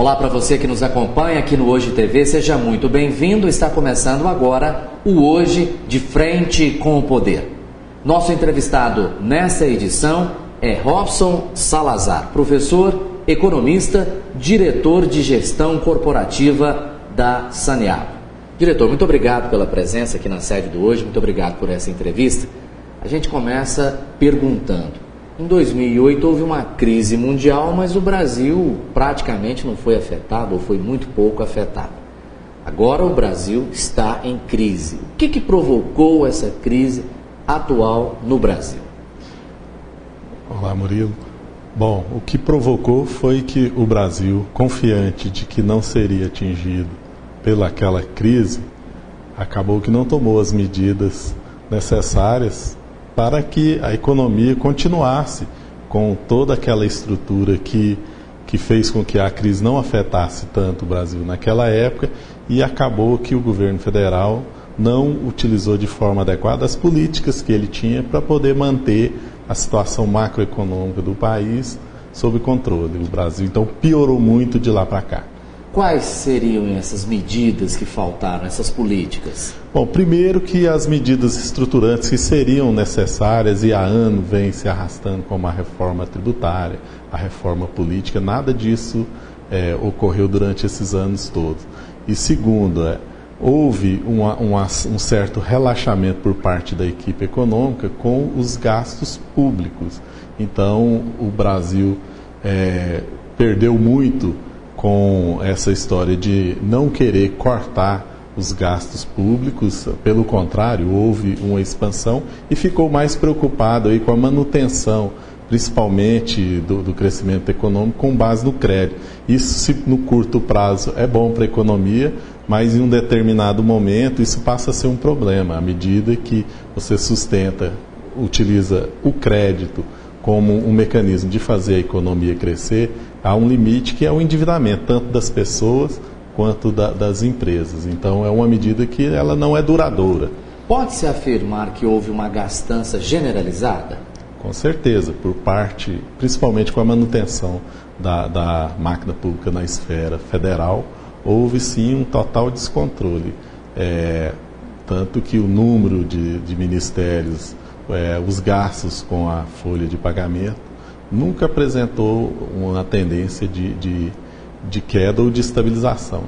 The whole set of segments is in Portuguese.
Olá para você que nos acompanha aqui no Hoje TV, seja muito bem-vindo. Está começando agora o Hoje de Frente com o Poder. Nosso entrevistado nessa edição é Robson Salazar, professor, economista, diretor de gestão corporativa da Saneago. Diretor, muito obrigado pela presença aqui na sede do Hoje, muito obrigado por essa entrevista. A gente começa perguntando. Em 2008 houve uma crise mundial, mas o Brasil praticamente não foi afetado, ou foi muito pouco afetado. Agora o Brasil está em crise. O que provocou essa crise atual no Brasil? Olá, Murilo. Bom, o que provocou foi que o Brasil, confiante de que não seria atingido pelaquela crise, acabou que não tomou as medidas necessárias para que a economia continuasse com toda aquela estrutura que fez com que a crise não afetasse tanto o Brasil naquela época, e acabou que o governo federal não utilizou de forma adequada as políticas que ele tinha para poder manter a situação macroeconômica do país sob controle. O Brasil, então, piorou muito de lá para cá. Quais seriam essas medidas que faltaram, essas políticas? Bom, primeiro que as medidas estruturantes que seriam necessárias e há anos vêm se arrastando, como a reforma tributária, a reforma política, nada disso ocorreu durante esses anos todos. E segundo, houve um certo relaxamento por parte da equipe econômica com os gastos públicos. Então, o Brasil perdeu muito com essa história de não querer cortar os gastos públicos. Pelo contrário, houve uma expansão e ficou mais preocupado aí com a manutenção, principalmente do crescimento econômico, com base no crédito. Isso, no curto prazo, é bom para a economia, mas em um determinado momento isso passa a ser um problema, à medida que você utiliza o crédito como um mecanismo de fazer a economia crescer. Há um limite que é o endividamento, tanto das pessoas quanto das empresas. Então, é uma medida que ela não é duradoura. Pode-se afirmar que houve uma gastança generalizada? Com certeza, por parte, principalmente com a manutenção da máquina pública na esfera federal, houve sim um total descontrole. Tanto que o número de ministérios, os gastos com a folha de pagamento, nunca apresentou uma tendência de queda ou de estabilização.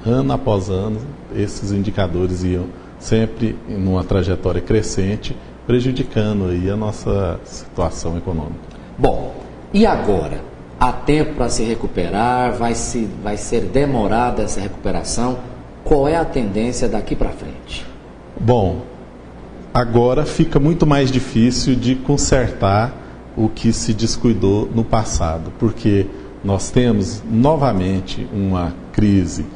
Ano após ano, esses indicadores iam sempre numa trajetória crescente, prejudicando aí a nossa situação econômica. Bom, e agora? Há tempo para se recuperar? Vai ser demorada essa recuperação? Qual é a tendência daqui para frente? Bom, agora fica muito mais difícil de consertar o que se descuidou no passado, porque nós temos novamente uma crise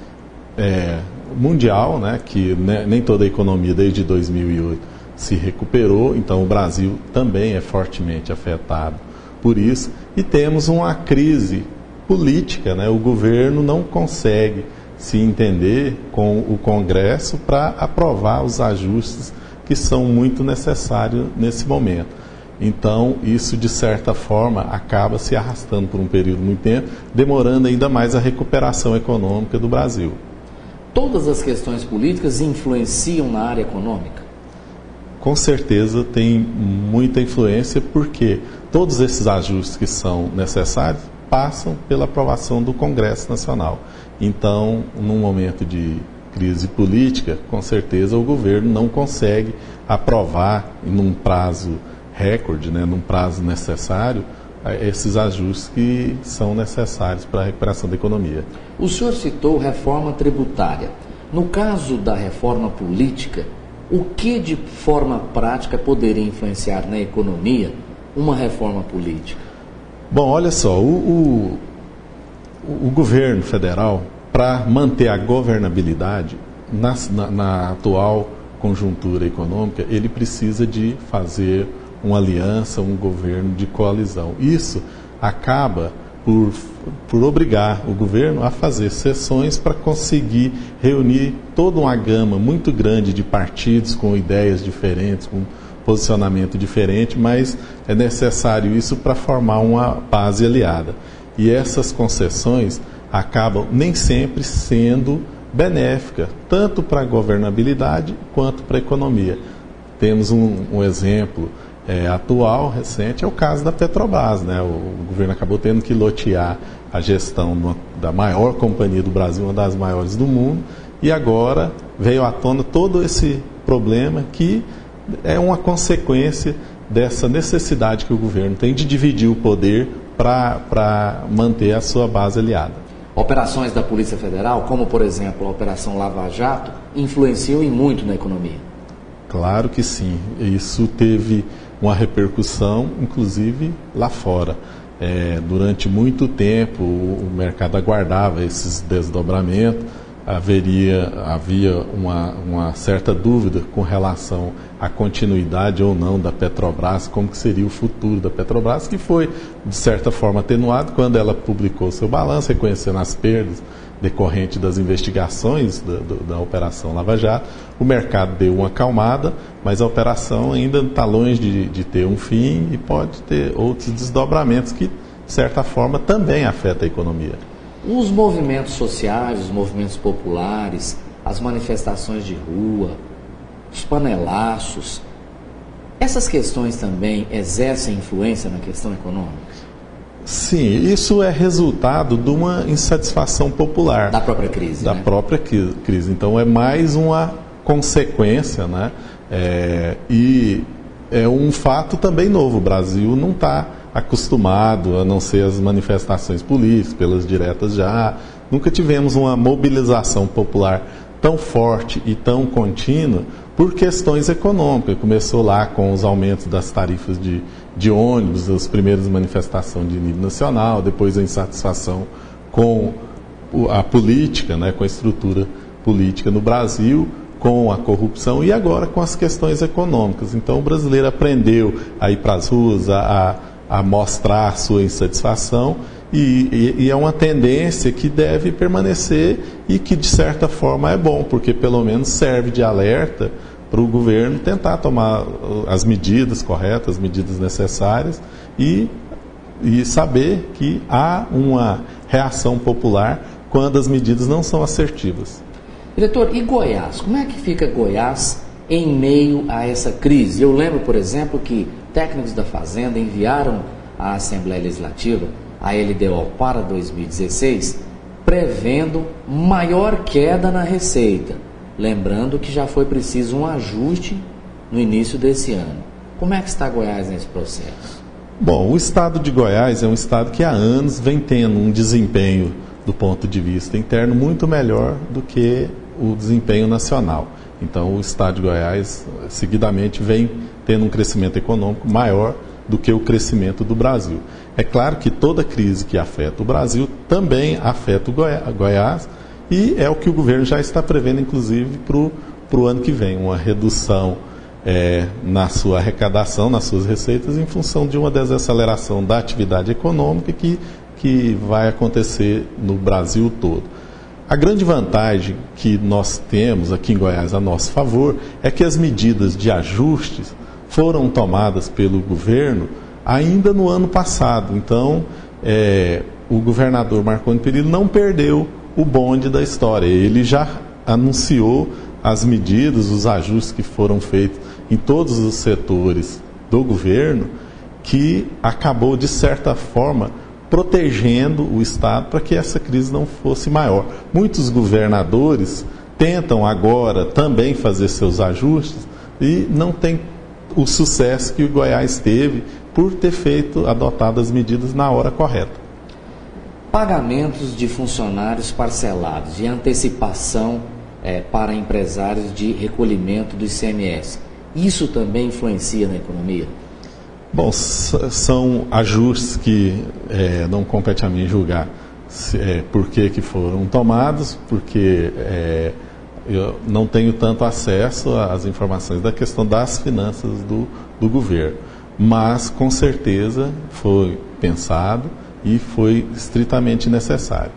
mundial, que nem toda a economia desde 2008 se recuperou, então o Brasil também é fortemente afetado por isso, e temos uma crise política, o governo não consegue se entender com o Congresso para aprovar os ajustes que são muito necessários nesse momento. Então, isso, de certa forma, acaba se arrastando por um período muito tempo, demorando ainda mais a recuperação econômica do Brasil. Todas as questões políticas influenciam na área econômica? Com certeza tem muita influência, porque todos esses ajustes que são necessários passam pela aprovação do Congresso Nacional. Então, num momento de crise política, com certeza o governo não consegue aprovar num prazo recorde, num prazo necessário, esses ajustes que são necessários para a recuperação da economia. O senhor citou reforma tributária. No caso da reforma política, o que de forma prática poderia influenciar na economia uma reforma política? Bom, olha só, o governo federal, para manter a governabilidade na atual conjuntura econômica, ele precisa de fazer uma aliança, um governo de coalizão. Isso acaba por obrigar o governo a fazer sessões para conseguir reunir toda uma gama muito grande de partidos com ideias diferentes, com posicionamento diferente, mas é necessário isso para formar uma base aliada. E essas concessões acabam nem sempre sendo benéfica, tanto para a governabilidade quanto para a economia. Temos um exemplo atual, recente, é o caso da Petrobras, né? O governo acabou tendo que lotear a gestão da maior companhia do Brasil, uma das maiores do mundo, e agora veio à tona todo esse problema que é uma consequência dessa necessidade que o governo tem de dividir o poder para manter a sua base aliada. Operações da Polícia Federal, como por exemplo a Operação Lava Jato, influenciam muito na economia? Claro que sim. Isso teve uma repercussão, inclusive lá fora. Durante muito tempo o mercado aguardava esses desdobramentos, havia uma certa dúvida com relação à continuidade ou não da Petrobras, como que seria o futuro da Petrobras, que foi, de certa forma, atenuado quando ela publicou seu balanço, reconhecendo as perdas decorrentes das investigações da Operação Lava Jato. O mercado deu uma acalmada, mas a operação ainda está longe de ter um fim e pode ter outros desdobramentos que, de certa forma, também afetam a economia. Os movimentos sociais, os movimentos populares, as manifestações de rua, os panelaços, essas questões também exercem influência na questão econômica? Sim, isso é resultado de uma insatisfação popular. Da própria crise. Da própria crise. Então é mais uma consequência, né? E é um fato também novo. O Brasil não está acostumado, a não ser as manifestações políticas, pelas diretas já. Nunca tivemos uma mobilização popular tão forte e tão contínua por questões econômicas. Começou lá com os aumentos das tarifas de ônibus, as primeiras manifestações de nível nacional, depois a insatisfação com a política, né, com a estrutura política no Brasil, com a corrupção e agora com as questões econômicas. Então o brasileiro aprendeu a ir para as ruas, a mostrar a sua insatisfação e é uma tendência que deve permanecer e que de certa forma é bom, porque pelo menos serve de alerta para o governo tentar tomar as medidas corretas, as medidas necessárias e saber que há uma reação popular quando as medidas não são assertivas. Diretor, e Goiás? Como é que fica Goiás em meio a essa crise? Eu lembro, por exemplo, que técnicos da Fazenda enviaram à Assembleia Legislativa a LDO para 2016, prevendo maior queda na receita. Lembrando que já foi preciso um ajuste no início desse ano. Como é que está Goiás nesse processo? Bom, o estado de Goiás é um estado que há anos vem tendo um desempenho do ponto de vista interno muito melhor do que o desempenho nacional. Então o estado de Goiás seguidamente vem tendo um crescimento econômico maior do que o crescimento do Brasil. É claro que toda crise que afeta o Brasil também afeta o Goiás e é o que o governo já está prevendo, inclusive, para o ano que vem, uma redução na sua arrecadação, nas suas receitas, em função de uma desaceleração da atividade econômica que vai acontecer no Brasil todo. A grande vantagem que nós temos aqui em Goiás a nosso favor é que as medidas de ajustes foram tomadas pelo governo ainda no ano passado. Então, o governador Marconi Perillo não perdeu o bonde da história. Ele já anunciou as medidas, os ajustes que foram feitos em todos os setores do governo, que acabou, de certa forma, protegendo o Estado para que essa crise não fosse maior. Muitos governadores tentam agora também fazer seus ajustes e não tem o sucesso que o Goiás teve por ter adotado as medidas na hora correta. Pagamentos de funcionários parcelados e antecipação para empresários de recolhimento do ICMS. Isso também influencia na economia? Bom, são ajustes que não compete a mim julgar por que foram tomados, porque eu não tenho tanto acesso às informações da questão das finanças do governo. Mas, com certeza, foi pensado e foi estritamente necessário.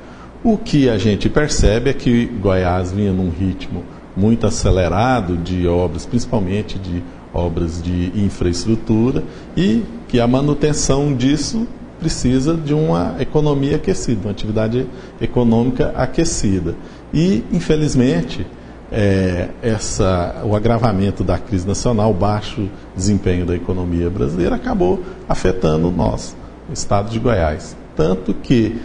O que a gente percebe é que Goiás vinha num ritmo muito acelerado de obras, principalmente de obras de infraestrutura, e que a manutenção disso precisa de uma economia aquecida, uma atividade econômica aquecida. E, infelizmente, o agravamento da crise nacional, o baixo desempenho da economia brasileira acabou afetando nós, o estado de Goiás. Tanto que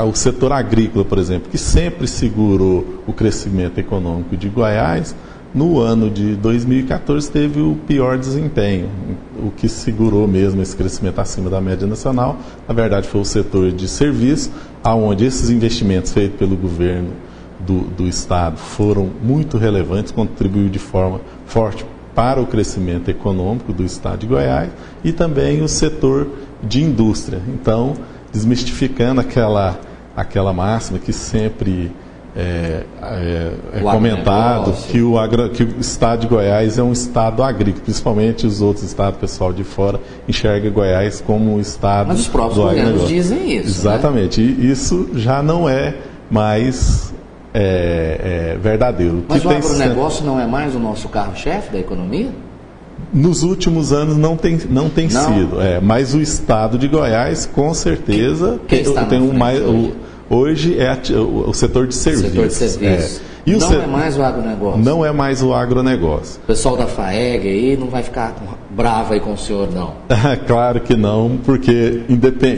o setor agrícola, por exemplo, que sempre segurou o crescimento econômico de Goiás, no ano de 2014 teve o pior desempenho. O que segurou mesmo esse crescimento acima da média nacional, na verdade, foi o setor de serviços, onde esses investimentos feitos pelo governo do Estado foram muito relevantes, contribuiu de forma forte para o crescimento econômico do Estado de Goiás, e também o setor de indústria. Então, desmistificando aquela máxima que sempre é comentado, que o Estado de Goiás é um estado agrícola, principalmente os outros estados, o pessoal de fora enxerga Goiás como um estado. Mas os próprios goianos dizem isso. Exatamente, né? E isso já não é mais verdadeiro. Mas o agronegócio não é mais o nosso carro-chefe da economia? Nos últimos anos não tem sido, mas o estado de Goiás, com certeza, hoje é o setor de serviços. Setor de serviços. Não é mais o agronegócio. Não é mais o agronegócio. O pessoal da FAEG aí não vai ficar bravo aí com o senhor, não? Claro que não, porque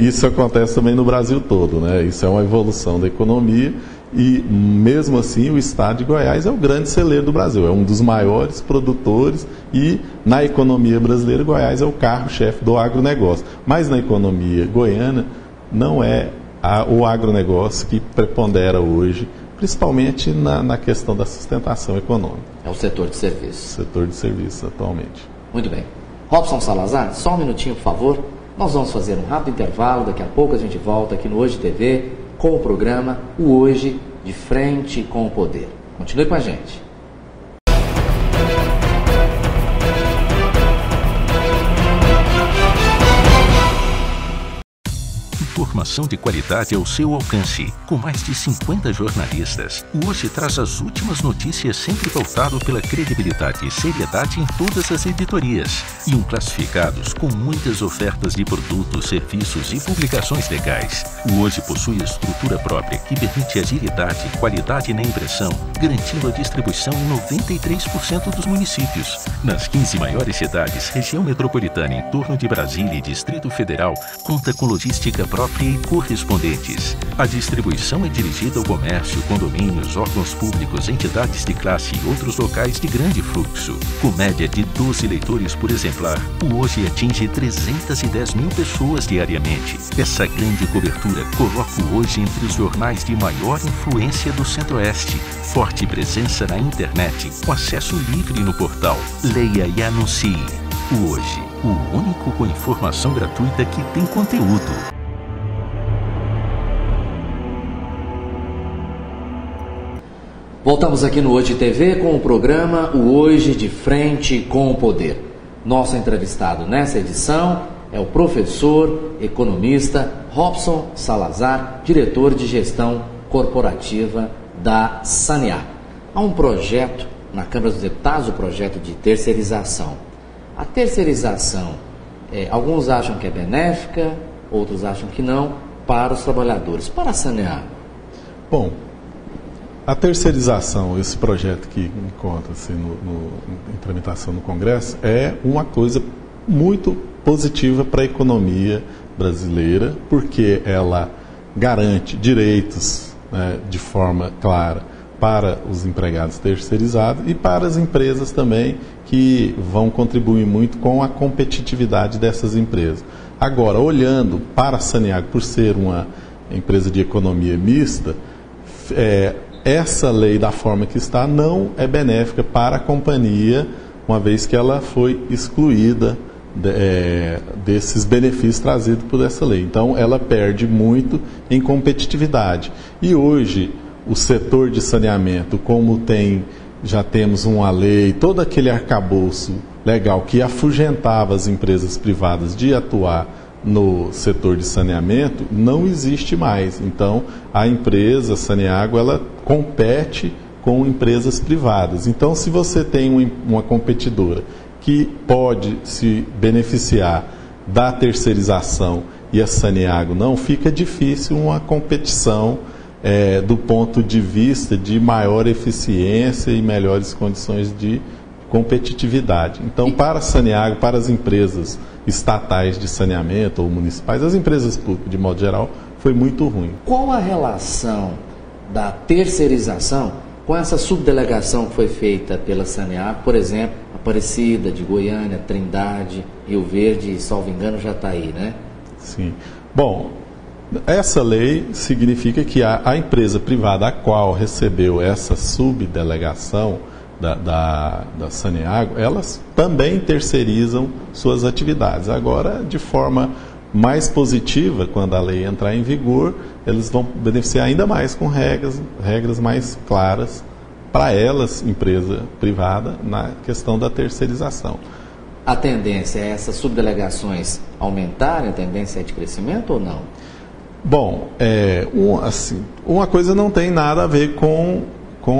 isso acontece também no Brasil todo, né? Isso é uma evolução da economia. E, mesmo assim, o estado de Goiás é o grande celeiro do Brasil, é um dos maiores produtores, e na economia brasileira, Goiás é o carro-chefe do agronegócio. Mas na economia goiana, não é o agronegócio que prepondera hoje, principalmente na questão da sustentação econômica. É o setor de serviços. O setor de serviços, atualmente. Muito bem. Robson Salazar, só um minutinho, por favor. Nós vamos fazer um rápido intervalo, daqui a pouco a gente volta aqui no Hoje TV, com o programa O Hoje de Frente com o Poder. Continue com a gente. Informação de qualidade ao seu alcance. Com mais de 50 jornalistas, o Hoje traz as últimas notícias, sempre pautado pela credibilidade e seriedade em todas as editorias. E classificados com muitas ofertas de produtos, serviços e publicações legais. O Hoje possui estrutura própria que permite agilidade e qualidade na impressão, garantindo a distribuição em 93% dos municípios. Nas 15 maiores cidades, região metropolitana em torno de Brasília e Distrito Federal, conta com logística própria e correspondentes. A distribuição é dirigida ao comércio, condomínios, órgãos públicos, entidades de classe e outros locais de grande fluxo. Com média de 12 leitores por exemplar, o Hoje atinge 310 mil pessoas diariamente. Essa grande cobertura coloca o Hoje entre os jornais de maior influência do Centro-Oeste. Forte presença na internet, com acesso livre no portal. Leia e anuncie. O Hoje, o único com informação gratuita que tem conteúdo. Voltamos aqui no Hoje TV com o programa O Hoje de Frente com o Poder. Nosso entrevistado nessa edição é o professor, economista Robson Salazar, diretor de gestão corporativa da Sanear. Há um projeto na Câmara dos Deputados, o projeto de terceirização. A terceirização, alguns acham que é benéfica, outros acham que não, para os trabalhadores. Para a Sanear. Bom, a terceirização, esse projeto que encontra-se em tramitação no Congresso, é uma coisa muito positiva para a economia brasileira, porque ela garante direitos, né, de forma clara para os empregados terceirizados e para as empresas também, que vão contribuir muito com a competitividade dessas empresas. Agora, olhando para a Saneag, por ser uma empresa de economia mista, essa lei, da forma que está, não é benéfica para a companhia, uma vez que ela foi excluída desses benefícios trazidos por essa lei. Então, ela perde muito em competitividade. E hoje, o setor de saneamento, como já temos uma lei, todo aquele arcabouço legal que afugentava as empresas privadas de atuar no setor de saneamento, não existe mais. Então, a empresa Saneágua, ela compete com empresas privadas. Então, se você tem uma competidora que pode se beneficiar da terceirização e a Saneago não, fica difícil uma competição do ponto de vista de maior eficiência e melhores condições de competitividade. Então, para a Saneago, para as empresas estatais de saneamento ou municipais, as empresas públicas, de modo geral, foi muito ruim. Qual a relação da terceirização com essa subdelegação que foi feita pela Saneago, por exemplo, Aparecida, de Goiânia, Trindade, Rio Verde, salvo engano, Jataí, né? Sim. Bom, essa lei significa que a empresa privada a qual recebeu essa subdelegação da Saneago, elas também terceirizam suas atividades. Agora, de forma mais positiva, quando a lei entrar em vigor, eles vão beneficiar ainda mais com regras mais claras para elas, empresa privada, na questão da terceirização. A tendência é essas subdelegações aumentarem? A tendência é de crescimento ou não? Bom, uma coisa não tem nada a ver com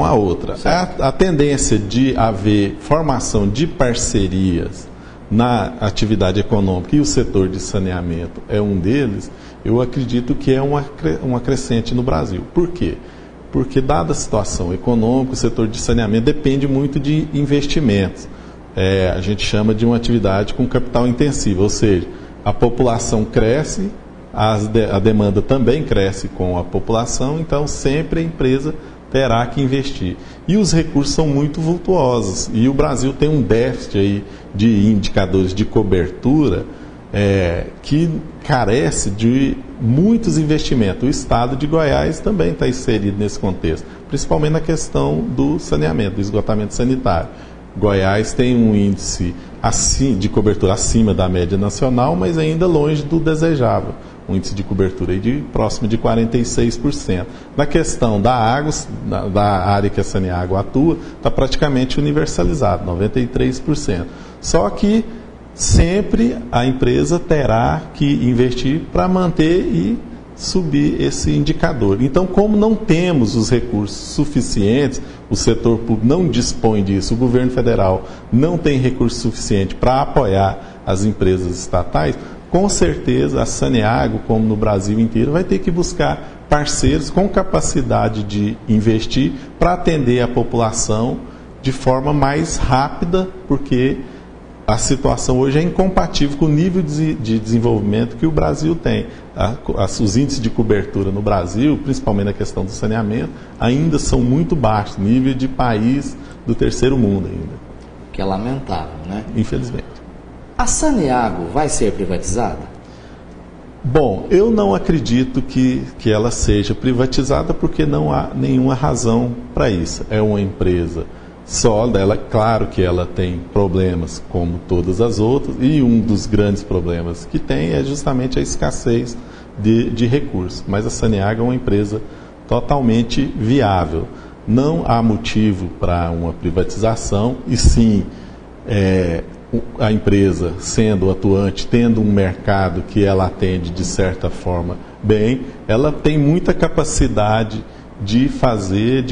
a outra. A tendência de haver formação de parcerias na atividade econômica, e o setor de saneamento é um deles, eu acredito que é uma crescente no Brasil. Por quê? Porque, dada a situação econômica, o setor de saneamento depende muito de investimentos. A gente chama de uma atividade com capital intensivo, ou seja, a população cresce, a demanda também cresce com a população, então sempre a empresa terá que investir. E os recursos são muito vultuosos, e o Brasil tem um déficit aí de indicadores de cobertura que carece de muitos investimentos. O estado de Goiás também está inserido nesse contexto, principalmente na questão do saneamento, do esgotamento sanitário. Goiás tem um índice de cobertura acima da média nacional, mas ainda longe do desejável. Um índice de cobertura aí próximo de 46%. Na questão da água, da área que a Saneago atua, está praticamente universalizado, 93%. Só que sempre a empresa terá que investir para manter e subir esse indicador. Então, como não temos os recursos suficientes, o setor público não dispõe disso, o governo federal não tem recurso suficiente para apoiar as empresas estatais, com certeza a Saneago, como no Brasil inteiro, vai ter que buscar parceiros com capacidade de investir para atender a população de forma mais rápida, porque a situação hoje é incompatível com o nível de desenvolvimento que o Brasil tem. Os índices de cobertura no Brasil, principalmente na questão do saneamento, ainda são muito baixos, nível de país do terceiro mundo ainda. Que é lamentável, né? Infelizmente. A Saneago vai ser privatizada? Bom, eu não acredito que ela seja privatizada porque não há nenhuma razão para isso. É uma empresa sólida, claro que ela tem problemas como todas as outras, e um dos grandes problemas que tem é justamente a escassez de recursos. Mas a Saneago é uma empresa totalmente viável. Não há motivo para uma privatização, e sim a empresa sendo atuante, tendo um mercado que ela atende de certa forma bem, ela tem muita capacidade de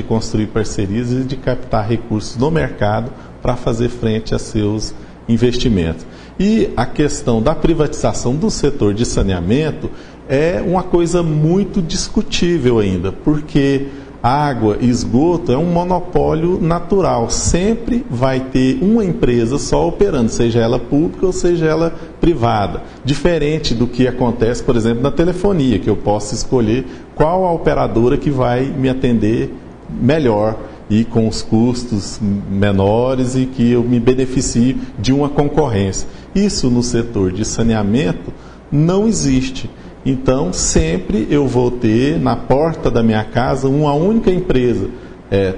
construir parcerias e de captar recursos no mercado para fazer frente a seus investimentos. E a questão da privatização do setor de saneamento é uma coisa muito discutível ainda, porque água e esgoto é um monopólio natural. Sempre vai ter uma empresa só operando, seja ela pública ou seja ela privada. Diferente do que acontece, por exemplo, na telefonia, que eu posso escolher qual a operadora que vai me atender melhor e com os custos menores e que eu me beneficie de uma concorrência. Isso no setor de saneamento não existe. Então, sempre eu vou ter na porta da minha casa uma única empresa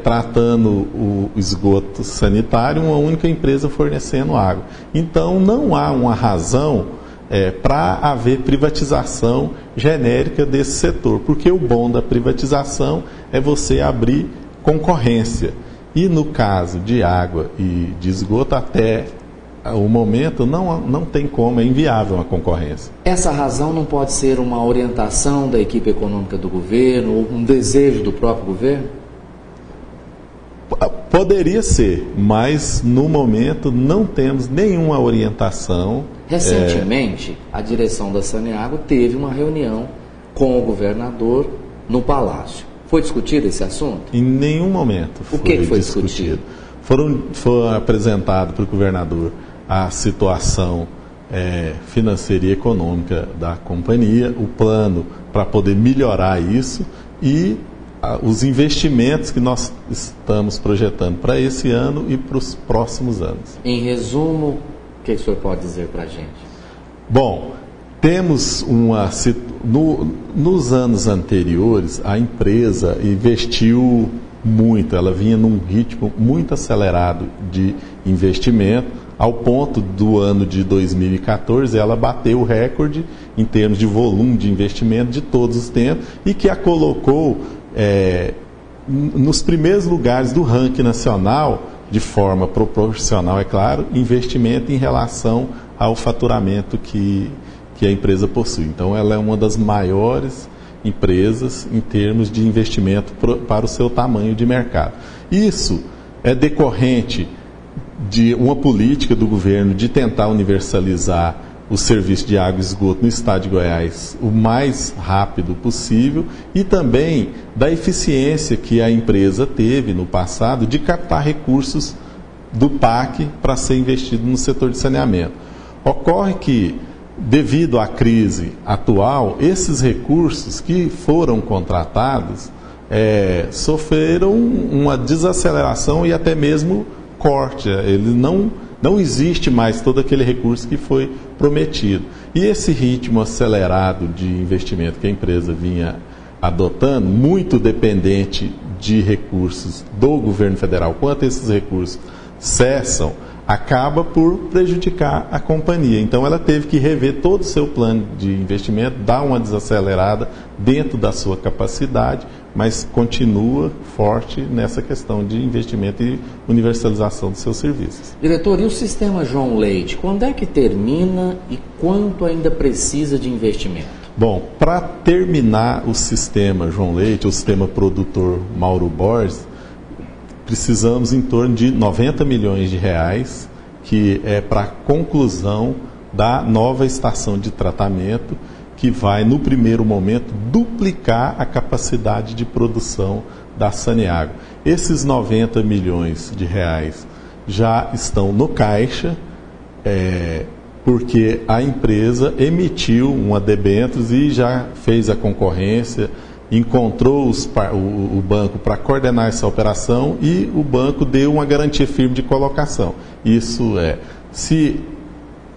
tratando o esgoto sanitário, uma única empresa fornecendo água. Então, não há uma razão para haver privatização genérica desse setor, porque o bom da privatização é você abrir concorrência. E no caso de água e de esgoto, até o momento não tem como, é inviável uma concorrência. Essa razão não pode ser uma orientação da equipe econômica do governo ou um desejo do próprio governo? Poderia ser, mas no momento não temos nenhuma orientação. Recentemente, a direção da Saneago teve uma reunião com o governador no Palácio. Foi discutido esse assunto? Em nenhum momento O que foi discutido? Foi apresentado para o governador a situação financeira e econômica da companhia, o plano para poder melhorar isso e os investimentos que nós estamos projetando para esse ano e para os próximos anos. Em resumo, o que o senhor pode dizer para a gente? Bom, temos nos anos anteriores, a empresa investiu muito, ela vinha num ritmo muito acelerado de investimento, ao ponto do ano de 2014 ela bateu o recorde em termos de volume de investimento de todos os tempos e que a colocou nos primeiros lugares do ranking nacional, de forma proporcional, é claro, investimento em relação ao faturamento que a empresa possui. Então ela é uma das maiores empresas em termos de investimento para o seu tamanho de mercado. Isso é decorrente de uma política do governo de tentar universalizar o serviço de água e esgoto no estado de Goiás o mais rápido possível e também da eficiência que a empresa teve no passado de captar recursos do PAC para ser investido no setor de saneamento. Ocorre que, devido à crise atual, esses recursos que foram contratados sofreram uma desaceleração e até mesmo corte. Ele não existe mais todo aquele recurso que foi prometido. E esse ritmo acelerado de investimento que a empresa vinha adotando, muito dependente de recursos do governo federal, quanto esses recursos cessam, acaba por prejudicar a companhia. Então ela teve que rever todo o seu plano de investimento, dar uma desacelerada dentro da sua capacidade, mas continua forte nessa questão de investimento e universalização dos seus serviços. Diretor, e o sistema João Leite, quando é que termina e quanto ainda precisa de investimento? Bom, para terminar o sistema João Leite, o sistema produtor Mauro Borges, precisamos em torno de 90 milhões de reais, que é para a conclusão da nova estação de tratamento, que vai, no primeiro momento, duplicar a capacidade de produção da Saneago. Esses 90 milhões de reais já estão no caixa, porque a empresa emitiu uma debêntures e já fez a concorrência, encontrou o banco para coordenar essa operação e o banco deu uma garantia firme de colocação. Isso se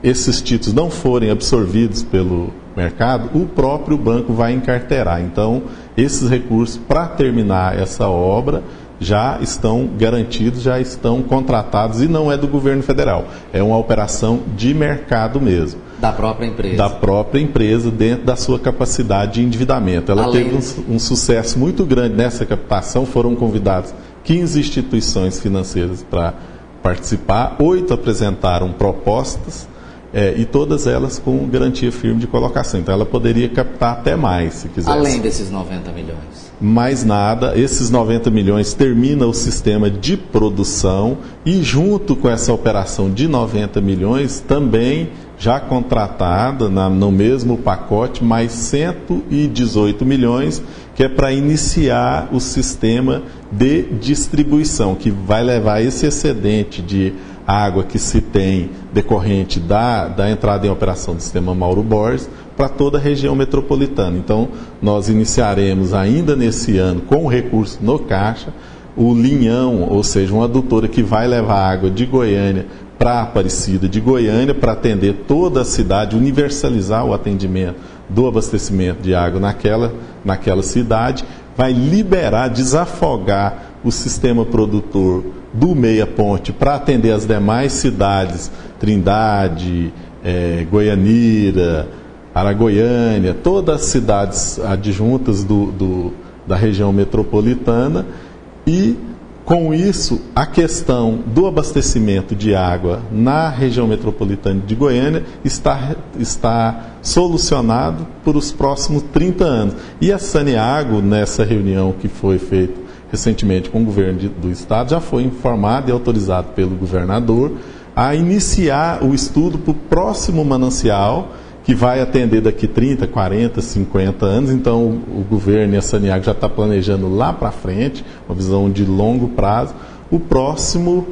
esses títulos não forem absorvidos pelo mercado, o próprio banco vai encarteirar. Então, esses recursos para terminar essa obra já estão garantidos, já estão contratados e não é do governo federal. É uma operação de mercado mesmo. Da própria empresa. Da própria empresa, dentro da sua capacidade de endividamento. Ela teve um sucesso muito grande nessa captação, foram convidadas 15 instituições financeiras para participar, 8 apresentaram propostas, e todas elas com garantia firme de colocação. Então ela poderia captar até mais, se quisesse. Além desses 90 milhões. Mais nada, esses 90 milhões termina o sistema de produção e junto com essa operação de 90 milhões, também já contratada no mesmo pacote, mais 118 milhões, que é para iniciar o sistema de distribuição, que vai levar esse excedente de água que se tem decorrente da entrada em operação do sistema Mauro Borges para toda a região metropolitana. Então, nós iniciaremos ainda nesse ano, com o recurso no caixa, o linhão, ou seja, uma adutora que vai levar água de Goiânia para Aparecida de Goiânia, para atender toda a cidade, universalizar o atendimento do abastecimento de água naquela cidade, vai liberar, desafogar o sistema produtor do Meia Ponte para atender as demais cidades, Trindade, Goianira, Aragoiânia, todas as cidades adjuntas da região metropolitana e, com isso, a questão do abastecimento de água na região metropolitana de Goiânia está solucionado por os próximos 30 anos. E a Saneago, nessa reunião que foi feita recentemente com o governo do estado, já foi informado e autorizado pelo governador a iniciar o estudo para o próximo manancial, que vai atender daqui 30, 40, 50 anos. Então o governo e a Saniago já está planejando lá para frente, uma visão de longo prazo,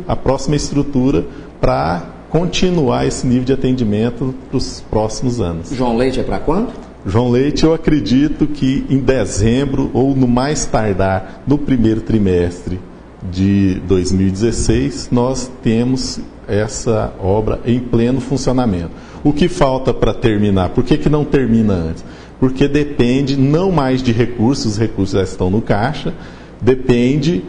a próxima estrutura para continuar esse nível de atendimento para os próximos anos. João Leite é para quando? João Leite, eu acredito que em dezembro ou no mais tardar no primeiro trimestre de 2016, nós temos essa obra em pleno funcionamento. O que falta para terminar? Por que não termina antes? Porque depende não mais de recursos, os recursos já estão no caixa, depende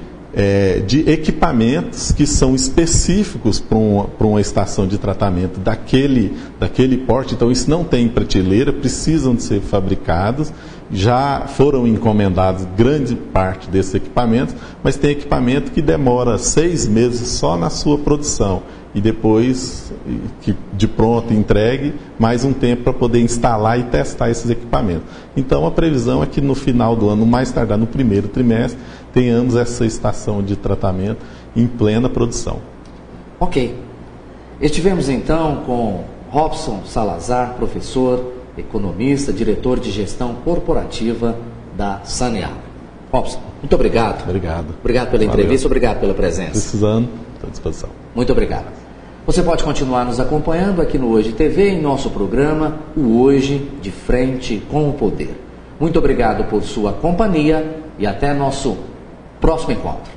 de equipamentos que são específicos para uma estação de tratamento daquele porte. Então isso não tem prateleira, precisam de ser fabricados, já foram encomendados grande parte desses equipamentos, mas tem equipamento que demora 6 meses só na sua produção e depois de pronto entregue mais um tempo para poder instalar e testar esses equipamentos. Então a previsão é que no final do ano, mais tardar no primeiro trimestre, tenhamos essa estação de tratamento em plena produção. Ok. Estivemos então com Robson Salazar, professor, economista, diretor de gestão corporativa da Saneago. Robson, muito obrigado. Obrigado. Obrigado pela entrevista, obrigado pela presença. Precisando, estou à disposição. Muito obrigado. Você pode continuar nos acompanhando aqui no Hoje TV, em nosso programa, o Hoje de Frente com o Poder. Muito obrigado por sua companhia e até nosso próximo encontro.